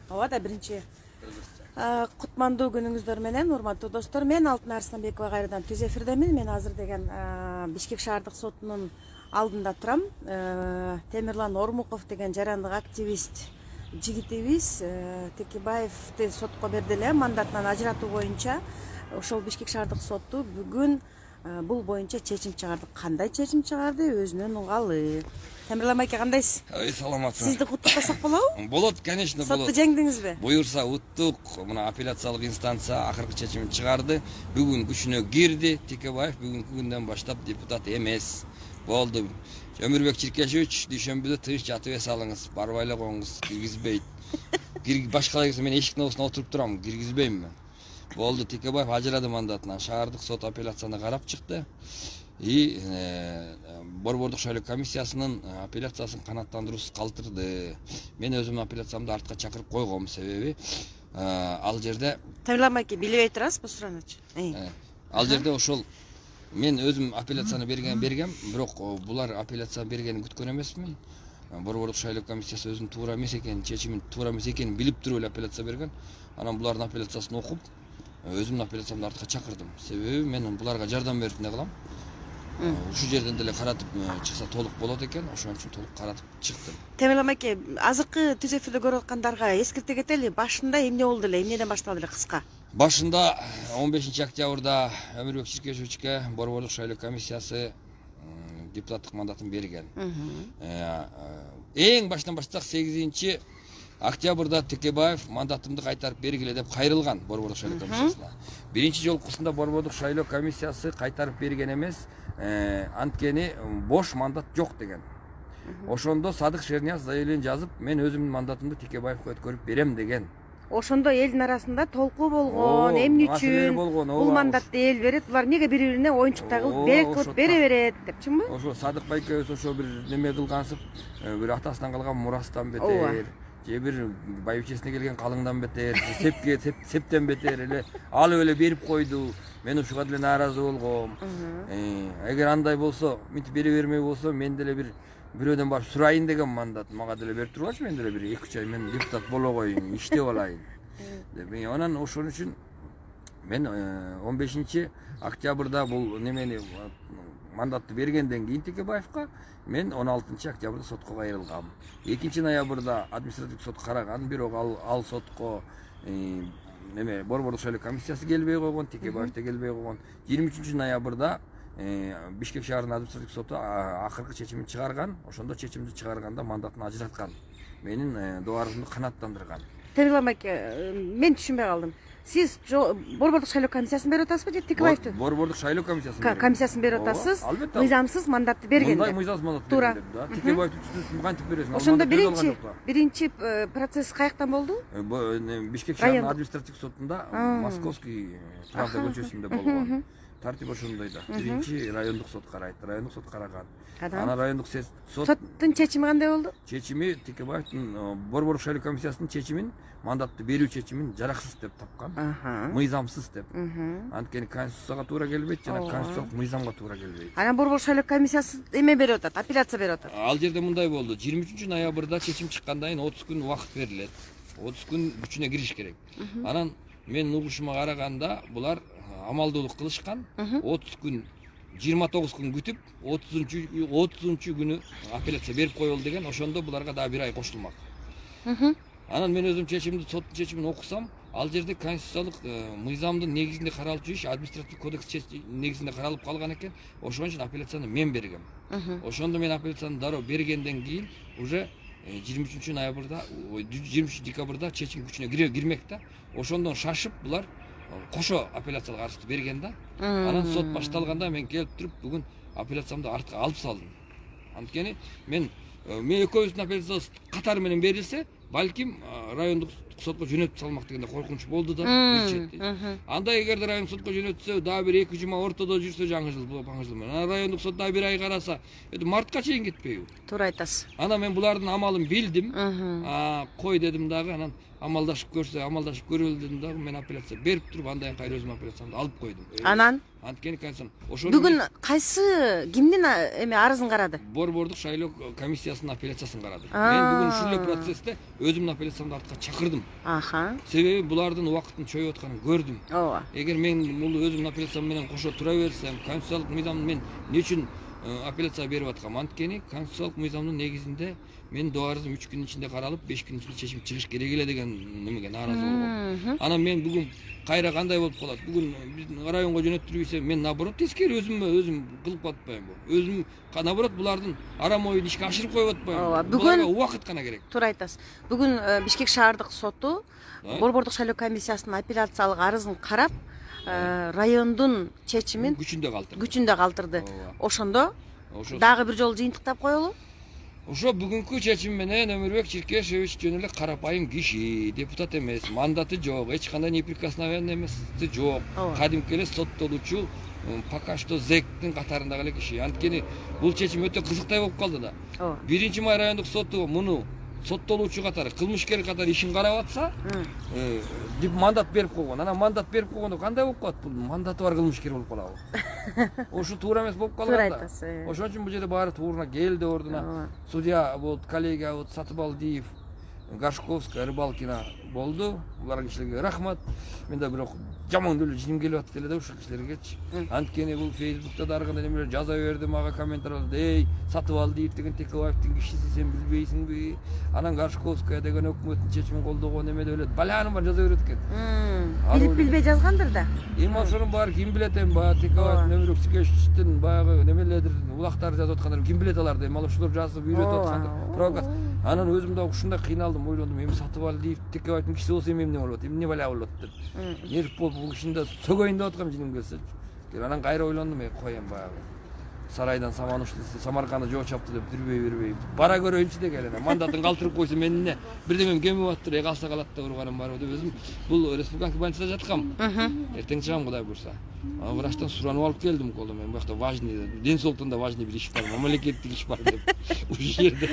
Ооба да биринчи кутмандуу күнүңүздөр менен урматтуу достор. Мен Алтын Арыстанбекова кайрадан түз эфирдемин. Мен азыр деген Бишкек шаардык сотунун алдында турам. Темирлан Ормуков деген жарандык активист жигитибиз Текебаевди сотко берди эле мандатынан ажыратуу боюнча. Ошол Бишкек шаардык соту бүгүн бул боюнча чечим чыгарды. Кандай чечим чыгарды өзүнөн угалы. Темирлан байке кандайсыз? Саламатсызбы. Сизди куттуктасак болобу? Болот, конечно, болот. Сотто жеңдиңизби? Буюрса уттук. Мына апелляциялык инстанция акыркы чечимин чыгарды. Бүгүн күчүнө кирди. Текебаев бүгүнкү күндөн баштап депутат эмес. Болду. Өмүрбек Чиркешевич дүйшөмбүдө тыныч жатып эс алыңыз. Барбай эле коюңуз, киргизбейт. Башкалай келсе мен эшиктин оосуна отуруп турам, киргизбейм мен. Болду, Текебаев ажырады мандатынан. Шаардык сот апелляцияны карап чыкты. И Борбордук шайлоо комиссиясынын апелляциясын канааттандыруусуз калтырды. Мен өзүмдүн апелляциямды артка чакырып койгом, себеби ал жерде Темирлан байке билбей турасыз бу суранычы? Ал жерде ошол мен өзүм апелляцияны бергем, бирок булар апелляция бергенин күткөн эмесмин. Борбордук шайлоо комиссиясы өзүнүн туура эмес экенин, чечимин туура эмес экенин билип туруп эле апелляция берген. Анан булардын апелляциясын окуп, өзүмдүн апелляциямды артка чакырдым. Себеби мен буларга жардам берип эмне кылам? Ушул жерден деле каратып чыкса толук болот экен, ошон үчүн толук каратып чыктым. Темирлан байке, азыркы түз эфирде көрүп аткандарга эскерте кетели. Башында эмне болду эле, эмнеден башталды эле кыска? Башында 15 октябрда Өмүрбек Чиркешевичке Борбордук шайлоо комиссиясы депутаттык мандатын берген. Эң баштан баштап 8 октябрда Текебаев мандатымды кайтарып бергиле деп кайрылган Борбордук шайлоо комиссиясына. Биринчи жолкусунда Борбордук шайлоо комиссиясы кайтарып берген эмес, анткени бош мандат жок деген. Ошондо Садык Шернияз заявление жазып, мен өзүмдүн мандатымды Текебаевге өткөрүп берем деген. Ошондо элдин арасында толкуу болгон, эмне үчүн бул мандатты эл берет, булар неге бири-бирине оюнчуктай кылып берек бере берет депчимби? Ошо Садык байкебиз ошо бир неме кылгансып, бир атасынан калган мурастан бетер, же бир байбичесине келген калыңдан бетер, септен бетер эле алып эле берип койду. Мен ушуга деле нааразы болгом. Эгер андай болсо, мынтип бере бермей болсо, мен деле бирөөдөн барып сурайын деген мандат мага деле берип тургачы, мен деле бир 2-3 ай мен депутат боло коюн, иштеп алайын деп. Анан ошон үчүн мен 15 октябрда бул немени мандатты бергенден кийин Текебаевка мен 16 октябрда сотко кайрылгам. 2 ноябрда административдик сот караган, бирок ал сотко Борбордук шайлоо комиссиясы келбей койгон, Текебаев да келбей койгон. 23 ноябрда Бишкек шаарынын административдик соту акыркы чечимин чыгарган. Ошондо чечимди чыгарганда мандатын ажыраткан. Менин доорумду канааттандырган. Темирлан байке, мен түшүнбөй калдым. Сиз Борбордук шайлоо комиссиясын берип атасызбы же Текебаевдин? Борбордук шайлоо комиссиясын берип атасыз. Мыйзамсыз мандатты бергенде. Мындай мыйзамсыз мандатты бергенде, да. Текебаевдин түшүнүшүн кантип бересиң? Ошондо биринчи процесс каяктан болду? Бишкек шаарынын административдик сотунда, Московский Правда көчөсүндө болгон. Тартип ошондой да. Биринчи райондук сот карайт. Райондук сот караган. Анан райондук соттун чечими кандай болду? Чечими Текебаевдин Борбордук шайлоо комиссиясынын чечимин, мандатты берүү чечимин жараксыз деп тапкан. Мыйзамсыз деп. Анткени конституцияга туура келбейт жана конституциялык мыйзамга туура келбейт. Анан Борбордук шайлоо комиссиясы эме берип атат, апелляция берип атат. Ал жерде мындай болду. 23 ноябрда чечим чыккандан кийин 30 күн убакыт берилет. 30 күн күчүнө кириш керек. Анан менин угушума караганда булар амалдуулук кылышкан. 30 күн 29 күн күтүп, 30 күнү апелляция берип коелу деген. Ошондо буларга дагы 1 ай кошулмак. Анан мен өзүм соттун чечимин окусам, ал жерде конституциялык мыйзамдын негизинде каралчу иш, административдик кодекс негизинде каралып калган экен. Ошон үчүн апелляцияны мен бергем. Ошондо мен апелляцияны дароо бергенден кийин уже 23 ноябрда, 23 декабрда чечим күчүнө кирмек да. Ошондон шашып булар кошо апелляциялык арызды берген да. Анан сот башталганда мен келип туруп бүгүн апелляциямды артка алып салдым. Анткени мен экөөбүздүн апелляциябыз катары менен берилсе, балким райондук сотко жөнөтүп салмак дегенде коркунуч болду да бир четти. Анда эгерде райондук сотко жөнөтсө, дагы бир 2 жума ортодо жүрсө жаңы жыл менен. Анан райондук сот дагы 1 ай караса, мартка чейин кетпейби? Туура айтасыз. Анан мен булардын амалын билдим. Кой дедим дагы, анан амалдашып көрөлү дедим дагы, мен апелляция берип туруп, андан кайра өзүм апелляциямды алып койдум. Анан анткени бүгүн кайсы кимдин арызын карады? Борбордук шайлоо комиссиясынын апелляциясын карады. Мен бүгүн ушул эле процессте өзүмдүн апелляциямды артка чакырдым. Аха. Себеби булардын убакытын чоюп атканын көрдүм. Ооба. Эгер мен бул өзүмдүн апелляциям менен кошо тура берсем, конституциялык мыйзамды мен эмне үчүн апелляция берип аткам? Анткени конституциялык мыйзамдын негизинде мен доо арызым 3 күнүн ичинде каралып, 5 күнүн ичинде чечим чыгыш керек эле деген немеге нааразы болгом. Анан мен бүгүн кайра кандай болуп калат? Бүгүн биздин районго жөнөттүрбөйсө мен наоборот тескери өзүм кылып атпаймынбы? Өзүм наоборот булардын арам оюн ишке ашырып коюп атпаймынбы? Ооба, Буларга убакыт гана керек. Туура айтасыз. Бүгүн Бишкек шаардык соту Борбордук шайлоо комиссиясынын апелляциялык арызын карап, райондун чечимин күчүндө калтырды. Ошондо Ошо дагы бир жолу жыйынтыктап коелу. Ошо бүгүнкү чечим менен Өмүрбек Чиркешевич жөн эле карапайым киши, депутат эмес, мандаты жок, эч кандай неприкосновенный эмеси жок. Кадимки эле соттолуучу пока что зэктин катарындагы эле киши. Анткени бул чечим өтө кызыктай болуп калды да. 1-май райондук соту муну соттолуучу катары, кылмышкер катары ишин карап атса, мандат берип койгон. Анан мандат берип койгондо кандай болуп калат? Бул мандаты бар кылмышкер болуп калабы? Ошо туура эмес болуп калган да. Туура айтасыз. Ошон үчүн бул жерде баары тууруна келди ордуна. Судья вот коллега вот Сатыбалдиев, Гашковская, Рыбалкина болду. Булар кишилерге рахмат. Мен да бирок жаман деле жиним келип атты эле да ушул кишилергечи. Анткени бул Фейсбукта да ар кандай немелер жаза берди мага комментарияларда. Эй, Сатыбалдиев деген Текебаевдин кишиси сен билбейсиңби? Анан Гашковская деген өкмөттүн чечимин колдогон эме деп эле баланым бар жаза берет экен. Билип билбей жазгандыр да. Эми ошонун баары ким билет эми баягы Текебаев Өмүрбек Чиркешевичтин баягы немелердир улактарды жазып аткандар ким билет аларды эми ал ушулар жазып үйрөтүп аткандыр. Провокация. Анан өзүм да ушундай кыйналдым, ойлондум, эми Сатыбалдиев Текебаевдин кишиси болсо эми эмне болот? Эмне бала болот деп. Нерв болуп бул кишини да сөгөйүн деп аткам жиним келсечи. Анан кайра ойлондум, коем баягы. Сарайдан саман учту, Самарканды жоо чапты деп дүрбөй бара көрөйүнчү деген эле. Мандатын калтырып койсо мен эмне бирдемем кемип аттыр, калса калат да урганым барбы деп өзүм бул республиканский больницада жаткам. Эртең чыгам Кудай буйрса. Врачтан суранып алып келдим колдо, мен бuyakta важный, ден соолуктан да важный бир иш бар, мамлекеттик иш бар деп. Ушул жерде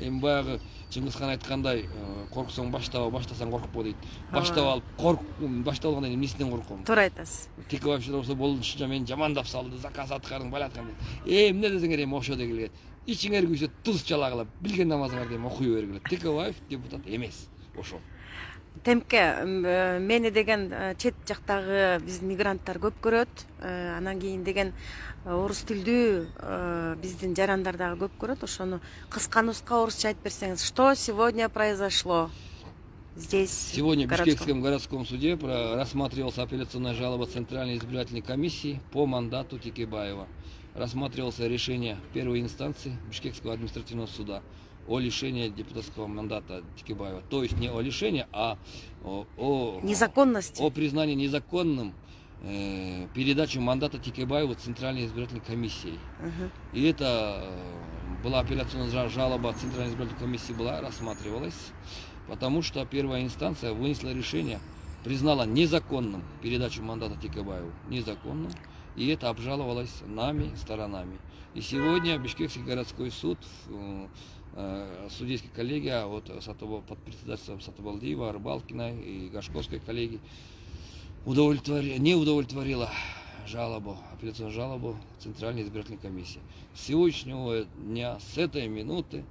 эми баягы Чыңгызхан айткандай, корксоң баштаба, баштасаң коркпо дейт. Баштап алып баштап алгандан кийин эмнесинен корком? Туура айтасыз. Текебаевчилер болсо болушунча мени жамандап салды, заказ аткардың, бала аткан. Эмне десеңер эми ошо дегилет. Ичиңер күйсө туз чалагылап, билген намазыңарды эми окуй бергилет. Текебаев депутат эмес, ошо. Темке, мени деген чет жактагы биздин мигранттар көп көрөт. Анан кийин деген орус тилдүү биздин жарандар дагы көп көрөт. Ошону кыска нуска орусча айтып берсеңиз, что сегодня произошло здесь? Сегодня в Бишкекском городском суде рассматривалась апелляционная жалоба Центральной избирательной комиссии по мандату Текебаева. Рассматривался решение первой инстанции Бишкекского административного суда о лишении депутатского мандата Текебаева. То есть не о лишении, а о незаконности. О признании незаконным передачу мандата Текебаеву Центральной избирательной комиссией. И это была апелляционная жалоба Центральной избирательной комиссии, рассматривалась, потому что первая инстанция вынесла решение, признала незаконным передачу мандата Текебаеву, незаконным, и это обжаловалось нами, сторонами. И сегодня Бишкекский городской суд, судейская коллегия под председательством Сатыбалдиева, Рыбалкина и Гашковской коллегии не удовлетворила апелляционную жалобу Центральной избирательной комиссии. С сегодняшнего дня, с этой минуты,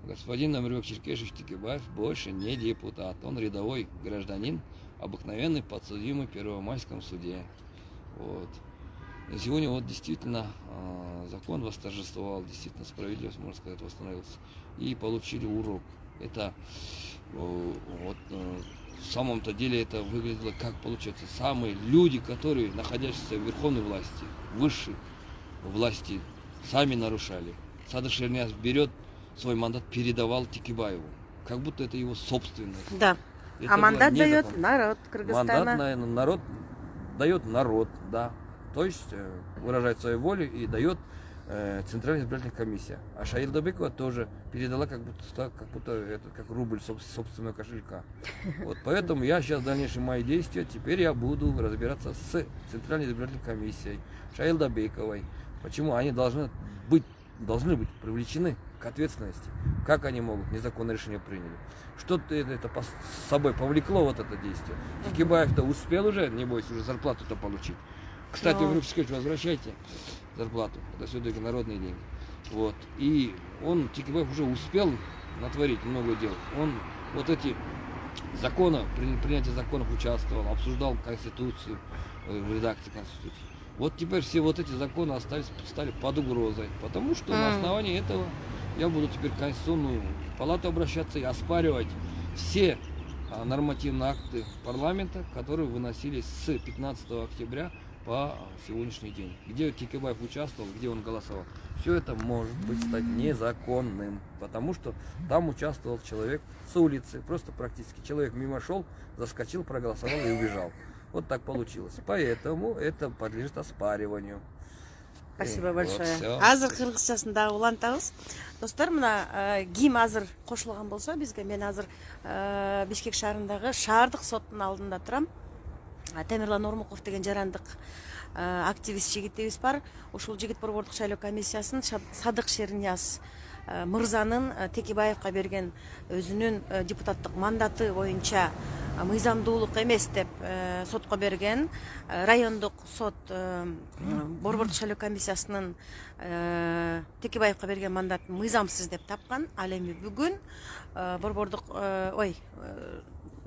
господин Өмүрбек Чиркешевич Текебаев больше не депутат. Он рядовой гражданин, обыкновенный подсудимый в Первомайском суде. Вот. И сегодня действительно закон восторжествовал, действительно справедливость, можно сказать, восстановился. И получили урок. Это в самом-то деле это выглядело как, получается, самые люди, которые, находящиеся в верховной власти, высшей власти, сами нарушали. Садыр Шернияз берет свой мандат, передавал Текебаеву, как будто это его собственность. Да. Это а мандат дает народ Кыргызстана. Мандат народ дает народ, да. То есть выражает свою волю и дает Центральная избирательная комиссия. А Шаилда Бекова тоже передала как будто это как рубль собственного кошелька. Вот, поэтому я сейчас дальнейшие мои действия, теперь я буду разбираться с Центральной избирательной комиссией, Шаилда Бековой. Почему они должны быть привлечены к ответственности? Как они могут незаконное решение приняли? Что-то это с собой повлекло вот это действие. Текебаев-то успел уже, небось, уже зарплату-то получить. Кстати, вы скажите, возвращайте зарплату, это все-таки народные деньги. Вот. И Текебаев уже успел натворить много дел. Он вот эти закона, принятие законов участвовал, обсуждал Конституцию, в редакции Конституции. Вот теперь все вот эти законы стали под угрозой, потому что на основании этого я буду теперь в Конституционную палату обращаться и оспаривать все нормативные акты парламента, которые выносились с 15 октября по сегодняшний день. Где Текебаев участвовал, где он голосовал. Все это может быть стать незаконным, потому что там участвовал человек с улицы, просто практически человек мимо шел, заскочил, проголосовал и убежал. Вот так получилось. Поэтому это подлежит оспариванию. Спасибо большое. Вот, Азыр кыргызчасында улантабыз. Достор, мына ким азыр кошулган болсо бизге, мен азыр Бишкек шаарындагы шаардык соттун алдында турам. Темирлан Ормуков деген жарандык активист жигитибиз бар. Ушул жигит борбордук шайлоо комиссиясынын Садык Шернияз мырзанын Текебаевка берген өзүнүн депутаттык мандаты боюнча мыйзамдуулук эмес деп сотко берген. Райондук сот борбордук шайлоо комиссиясынын Текебаевка берген мандатын мыйзамсыз деп тапкан. Ал эми бүгүн борбордук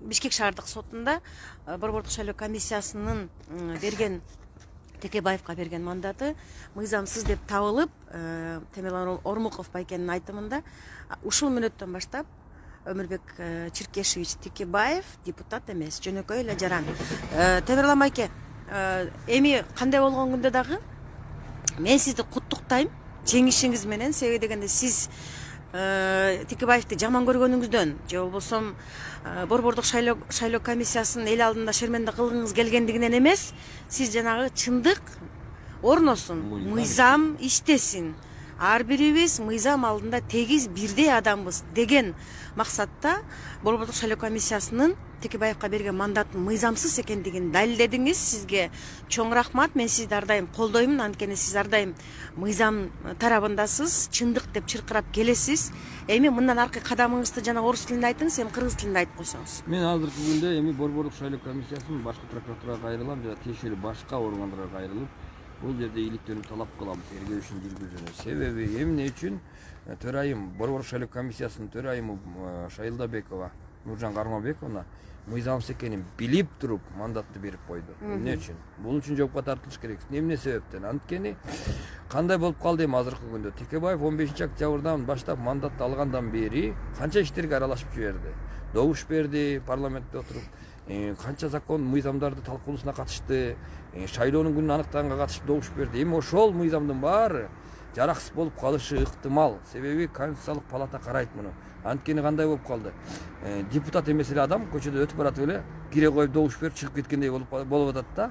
Бишкек шаардык сотунда борбордук шайлоо комиссиясынын берген Текебаевка берген мандаты мыйзамсыз деп табылып, Темирлан Ормуков байкенин айтымында ушул мүнөттөн баштап Өмүрбек Чиркешевич Текебаев депутат эмес, жөнөкөй эле жаран. Темирлан байке, эми кандай болгон күндө дагы мен сизди куттуктайм жеңишиңиз менен, себеби дегенде сиз Текебаевди жаман көргөнүңүздөн же болбосо борбордук шайлоо комиссиясынын эл алдында шерменде кылгыңыз келгендигинен эмес, сиз жанагы чындык орносун, мыйзам иштесин, ар бирибиз мыйзам алдында тегиз бирдей адамбыз деген максатта борбордук шайлоо комиссиясынын Текебаевка берген мандаттын мыйзамсыз экендигин далилдедиңиз. Сизге чоң рахмат. Мен сизди ар дайым колдоймун, анткени сиз ар дайым мыйзам тарабындасыз, чындык деп чыркырап келесиз. Эми мындан аркы кадамыңызды жана орус тилинде айтыңыз, эми кыргыз тилинде айтып койсоңуз. Мен азыркы күндө эми борбордук шайлоо комиссиясынын башкы прокуратурага кайрылам жана тиешелүү башка органдарга кайрылып, бул жерде ийгиликтүүнү талап кылам тергөөчүн жүргүзүүнү. Себеби эмне үчүн төрайым борбордук шайлоо комиссиясынын төрайымы Шайылдабекова Нуржан Кармабековна мыйзамсыз экенин билип туруп мандатты берип койду. Эмне үчүн? Бул үчүн жоопко тартылыш керек. Эмне себептен? Анткени кандай болуп калды эми азыркы күндө? Текебаев 15-октябрдан баштап мандатты алгандан бери канча иштерге аралашып жиберди. Добуш берди парламентте отуруп, канча закон мыйзамдарды талкуулоосуна катышты, шайлоонун күнүн аныктаганга катышып добуш берди. Эми ошол мыйзамдын баары жараксыз болуп калышы ыктымал. Себеби Конституциялык палата карайт муну. Анткени кандай болуп калды? Депутат эмес эле адам көчөдө өтүп баратып эле кире коюп добуш берип чыгып кеткендей болуп атат да.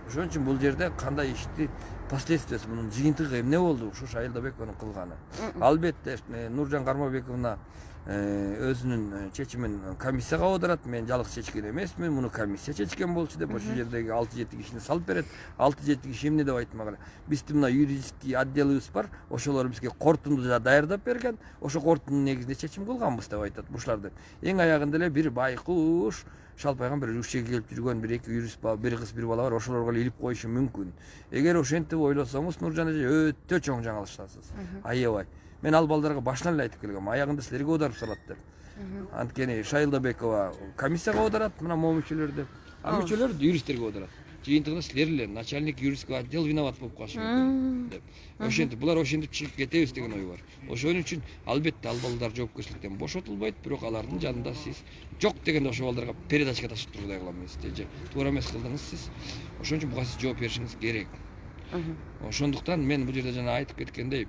Ошон үчүн бул жерде кандай ишти последствиясы, мунун жыйынтыгы эмне болду ушу Шайылдабекованын кылганы? Албетте Нуржан Кармабековна өзүнүн чечимин комиссияга оодарат. Мен жалгыз чечкен эмесмин, муну комиссия чечкен болчу деп ошол жердеги 6-7 кишини салып берет. 6-7 киши эмне деп айтмагыла. Биздин мына юридический отделыбыз бар, ошолор бизге кортунду даярдап берген, ошо корттун негизинде чечим кылганбыз деп айтат ушуларды. Эң аягында эле бир байкуш шалпайган бир ушеге келип жүргөн бир эки юрист бар, бир кыз бир бала бар, ошолорго илип коюшу мүмкүн. Эгер ошентип ойлосоңуз, Нуржан эже өтө чоң жаңылышасыз. Аябай. Мен ал балдарга башынан эле айтып келгем, аягында силерге оодарып салат деп. Анткени Шайылдабекова комиссияга оодарат, мына могу мүчөлөр деп. А мүчөлөр юристтерге оодарат. Жыйынтыгында силер эле начальник юридического отдел виноват болуп калышы мүмкүн деп. Ошентип булар ошентип чыгып кетебиз деген ой бар. Ошон үчүн албетте ал балдар жоопкерчиликтен бошотулбайт, бирок алардын жанында сиз жок дегенде ошол балдарга передачка ташып тургудай кылам мен сизде. Туура эмес кылдыңыз сиз. Ошон үчүн буга сиз жооп беришиңиз керек. Ошондуктан мен бул жерде жана айтып кеткендей,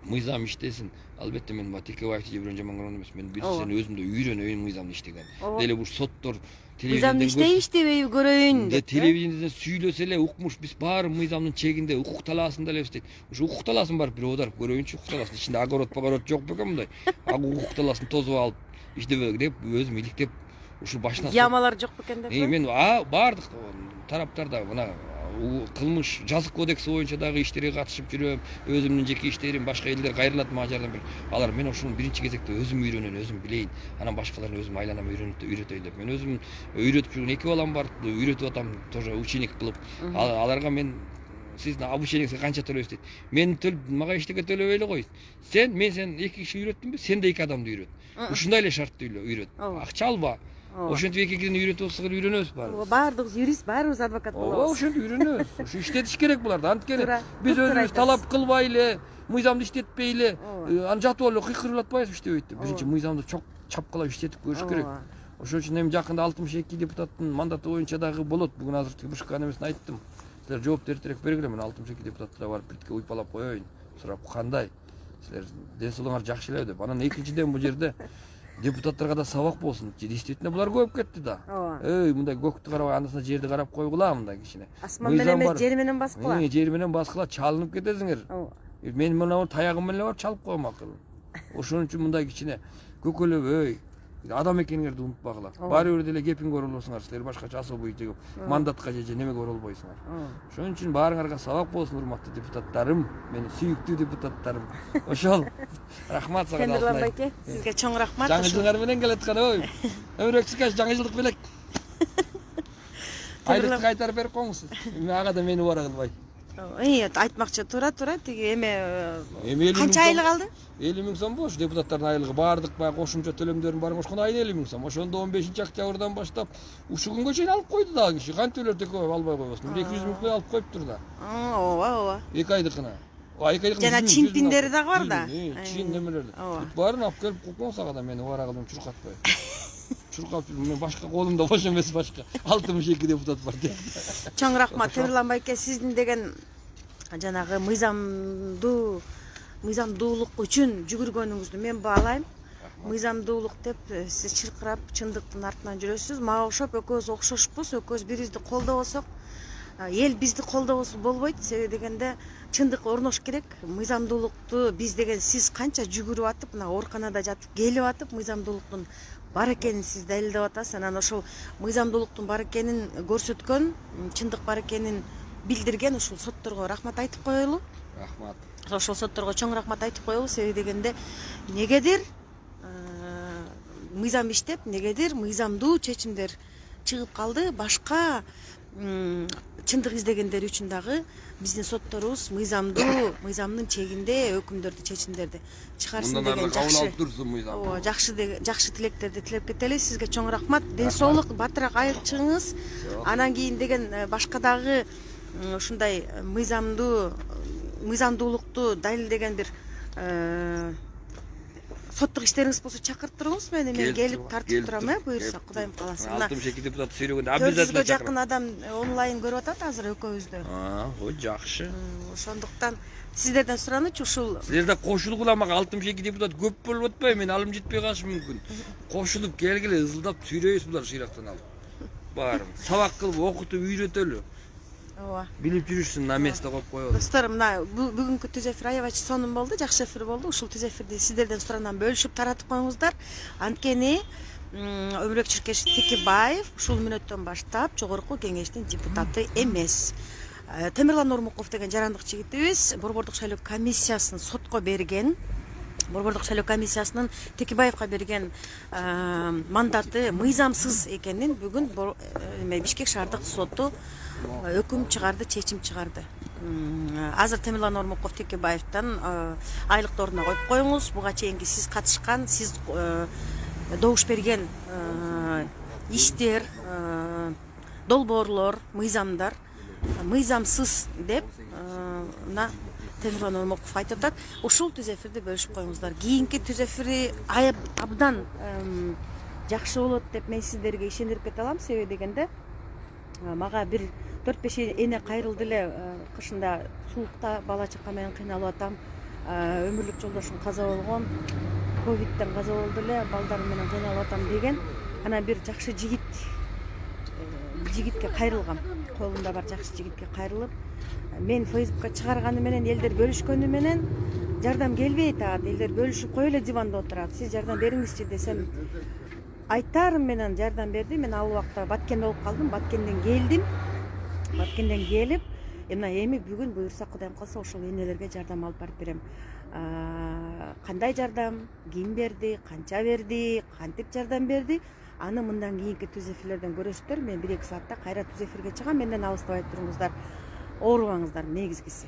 мыйзам иштесин. Албетте мен Текебаевди же бирөө жаман көргөн эмес. Мен биринчиден өзүмдө үйрөнөйүн мыйзамды иштеген. Деле бул соттор мыйзамды иштейбиштебейби көрөйүн деп. Телевидениеден сүйлөсө эле укмуш, биз баары мыйзамдын чегинде, укук талаасында элебиз дейт. Ушу укук талаасын барып бир оодарып көрөйүнчү, укук талаасын ичинде огород жок бекен мындай. Укук талаасын тозуп алып иштебек деп өзүм иликтеп ушу башына ямалар жок бекен деп. Мен баардык тараптарда мына кылмыш жазык кодекси боюнча дагы иштерге катышып жүрөм. Өзүмдүн жеке иштерим, башка элдер кайрылат мага жардам берип. Алар мен ошону биринчи кезекте өзүм үйрөнөйүн, өзүм билейин. Анан башкаларын өзүм айланам үйрөтөйүн деп. Мен өзүм үйрөтүп жүргөн 2 балам бар, үйрөтүп атам тоже ученик кылып. Аларга мен сиздин обучениеңизге канча төлөйсүз дейт. Мен мага эчтеке төлөбөй эле кой. Мен сен 2 киши үйрөттүмбү? Сен да 2 адамды үйрөт. Ушундай эле шартты үйрөт. Акча алба. Ошентип эки-экини үйрөтүп алсак үйрөнөбүз баарыбыз. Баардыгыбыз юрист, баарыбыз адвокат болобуз. Ошентип үйрөнөбүз. Ушу иштетиш керек буларды. Анткени Туура, биз туура өзүбүз айтасыз. талап кылбай эле, мыйзамды иштетпей эле, аны жатып эле кыйкырып атпайбыз иштебейт деп. Биринчи мыйзамды чапкылап иштетип көрүш керек. Ошон үчүн эми жакында 62 депутаттын мандаты боюнча дагы болот. Бүгүн азыр тыгышкан эмесин айттым. Силер жоопту эртерээк бергиле, мен 62 депутатты да барып биртке уйпалап коеюн. Сурап кандай? Силер ден соолугуңар жакшы эле деп. Анан экинчиден бул жерде депутаттарга да сабак болсун. Действительно булар көбөйүп кетти да. Мындай көктү карабай, андасына жерди карап койгула мындай кичине. Асман менен эмес, жер менен баскыла. Жер менен баскыла, чалынып кетесиңер. Мен мына таягым менен барып чалып коем акыл. Ошон үчүн мындай кичине көкөлөбөй, адам экениңерди унутпагыла. Баары бир деле кепиңге оролбосуңар, силер башкача особый мандатка же немеге оролбойсуңар. Ошон үчүн баарыңарга сабак болсун, урматтуу депутаттарым, менин сүйүктүү депутаттарым. Ошол. Рахмат сага. Темирлан байке, сизге чоң рахмат. Жаңы жылыңар менен келаткан ой. Өмүрөксүз жаңы жылдык белек. Айлыкты кайтарып берип коңуз. Ага да мени убара кылбай. Айтмакчы туура тиги эме канча айлык алды? 50 000 сом бош депутаттардын айлыгы, баардык баягы кошумча төлөмдөрүн баарын кошкондо айына 50 000 сом. Ошондо 15 октябрдан баштап ушул күнгө чейин алып койду да киши. Кантип эле текөө албай койбосун. 200 000 алып коюптур да. Ооба. 2 айдыкына. 2 айдыкына. Жана чин тиндери дагы бар да. Чин немелерди. Баарын алып келип койсоң ага да мени убара кылып чуркатпай. Чуркап мен башка колумда бош эмес башка 62 депутат бар деп. Чоң рахмат Темирлан байке, сиздин деген жанагы мыйзамдуулук үчүн жүгүргөнүңүздү мен баалайм. Мыйзамдуулук деп сиз чыркырап чындыктын артынан жүрөсүз. Мага окшоп экөөбүз окшошпуз, экөөбүз бирибизди колдобосок, эл бизди колдобосо болбойт. Себеби дегенде чындык орнош керек. Мыйзамдуулукту биз деген сиз канча жүгүрүп атып, мына ооруканада жатып келип атып, мыйзамдуулуктун бар экенин сиз далилдеп атасыз. Анан ошол мыйзамдуулуктун бар экенин көрсөткөн, чындык бар экенин билдирген ушул сотторго рахмат айтып коелу. Рахмат. Ошол сотторго чоң рахмат айтып коелу. Себеби дегенде негедир мыйзам иштеп, негедир мыйзамдуу чечимдер чыгып калды. Башка чындык издегендер үчүн дагы биздин сотторубуз мыйзамдуу, мыйзамдын чегинде өкүмдөрдү, чечимдерди чыгарсын деген жакшы тилектерди тилеп кетели. Сизге чоң рахмат. Ден соолук, батыраак айык чыгыңыз. Анан кийин деген башка дагы ушундай мыйзамдуулукту далилдеген бир соттук иштериңиз болсо чакырып туруңуз мени, мен келип тартып турам, буюрса Кудайым кааласа. 62 депутат сүйлөгөндө обязательно 400гө жакын адам онлайн көрүп атат азыр экөөбүздү. Ой, жакшы. Ошондуктан сиздерден суранычы ушул. Силер да кошулгула, мага 62 депутат көп болуп атпайбы, мен алым жетпей калышы мүмкүн. Кошулуп келгиле, ызылдап сүйлөйбүз булар шыйрактан алып. Баарын сабак кылып, окутуп, үйрөтөлү. Ооба. Билип жүрүшсүн, на место коюп коелу. Достор, мына бүгүнкү түз эфир аябай сонун болду, жакшы эфир болду. Ушул түз эфирди сиздерден сурандан бөлүшүп таратып коюңуздар. Анткени Өмүрбек Чиркешев Текебаев ушул мүнөттөн баштап жогорку кеңештин депутаты эмес. Темирлан Нурмуков деген жарандык жигитибиз Борбордук шайлоо комиссиясын сотко берген. Борбордук шайлоо комиссиясынын Текебаевга берген мандаты мыйзамсыз экенин бүгүн Бишкек шаардык соту өкүм чыгарды, чечим чыгарды. Азыр Темирлан Нурмуков Текебаевден айлыкты ордуна коюп коюңуз. Буга чейинки сиз катышкан, сиз добуш берген иштер, долбоорлор, мыйзамдар мыйзамсыз деп мына Темирлан Нурмуков айтып атат. Ушул түз эфирди бөлүшүп коюңуздар. Кийинки түз эфири абдан жакшы болот деп мен сиздерге ишендирип кете алам. Себеби дегенде мага бир 4-5 эне кайрылды эле, кышында суулукта бала чака менен кыйналып атам. Өмүрлүк жолдошум каза болгон, ковидтен каза болду эле, балдарым менен кыйналып атам деген. Анан бир жакшы жигитке кайрылгам. Колумда бар жакшы жигитке кайрылып, мен Facebookка чыгарганы менен, элдер бөлүшкөнү менен жардам келбейт атат. Элдер бөлүшүп кой эле диванда отурат. Сиз жардам бериңизчи десем, айтарым менен жардам берди. Мен ал убакта Баткенде болуп калдым. Баткенден келдим. Баткенден келип, мына эми бүгүн буюрса Кудайым калса ошол энелерге жардам алып барып берем. Кандай жардам, ким берди, канча берди, кантип жардам берди, аны мындан кийинки түз эфирлерден көрөсүздөр. Мен 1-2 саатта кайра түз эфирге чыгам. Менден алыстабай туруңуздар. Оорубаңыздар, негизгиси.